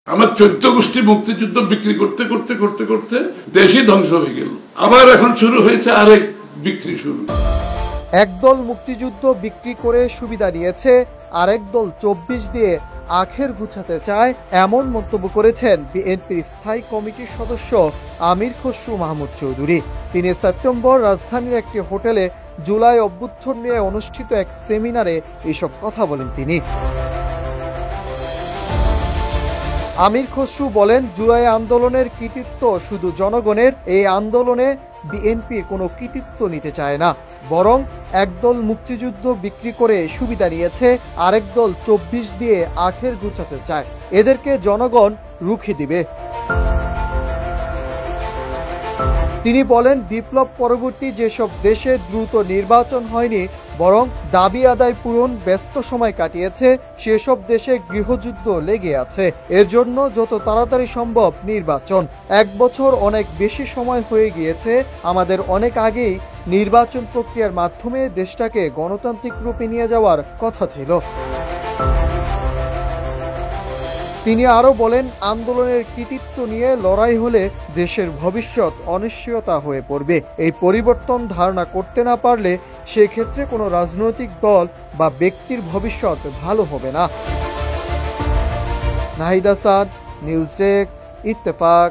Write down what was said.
আমার 14 গোষ্ঠী মুক্তিযুদ্ধ বিক্রি করতে করতে করতে করতে দেশই ধ্বংস হয়ে গেল। আবার এখন শুরু হয়েছে আরেক বিক্রি শুরু। একদল মুক্তিযুদ্ধ বিক্রি করে সুবিধা নিয়েছে, আরেক দল 24 দিয়ে আখের গুছাতে চায়, এমন মন্তব্য করেছেন বিএনপির স্থায়ী কমিটির সদস্য আমির খসরু মাহমুদ চৌধুরী। 3 সেপ্টেম্বর রাজধানীর একটি হোটেলে জুলাই অভ্যুত্থান নিয়ে অনুষ্ঠিত এক সেমিনারে এসব কথা বলেন তিনি। আমির খসরু বলেন, জুলাই আন্দোলনের কৃতিত্ব শুধু জনগণের। এই আন্দোলনে বিএনপি কোনো কৃতিত্ব নিতে চায় না, বরং একদল মুক্তিযুদ্ধ বিক্রি করে সুবিধা নিয়েছে, আরেক দল 24 দিয়ে আখের গুছাতে চায়। এদেরকে জনগণ রুখে দিবে। তিনি বলেন, বিপ্লব পরবর্তী যেসব দেশে দ্রুত নির্বাচন হয়নি, বরং দাবি আদায় পূরণ ব্যস্ত সময় কাটিয়েছে, সেসব দেশে গৃহযুদ্ধ লেগে আছে। এর জন্য যত তাড়াতাড়ি সম্ভব নির্বাচন। 1 বছর অনেক বেশি সময় হয়ে গিয়েছে। আমাদের অনেক আগেই নির্বাচন প্রক্রিয়ার মাধ্যমে দেশটাকে গণতান্ত্রিক রূপে নিয়ে যাওয়ার কথা ছিল। তিনি আরো বলেন, আন্দোলনের কৃতিত্ব নিয়ে লড়াই হলে দেশের ভবিষ্যৎ অনিশ্চয়তা হয়ে পড়বে। এই পরিবর্তন ধারণা করতে না পারলে সেক্ষেত্রে কোনো রাজনৈতিক দল বা ব্যক্তির ভবিষ্যৎ ভালো হবে না। Nahid Hasan, news desk, Ittefaq.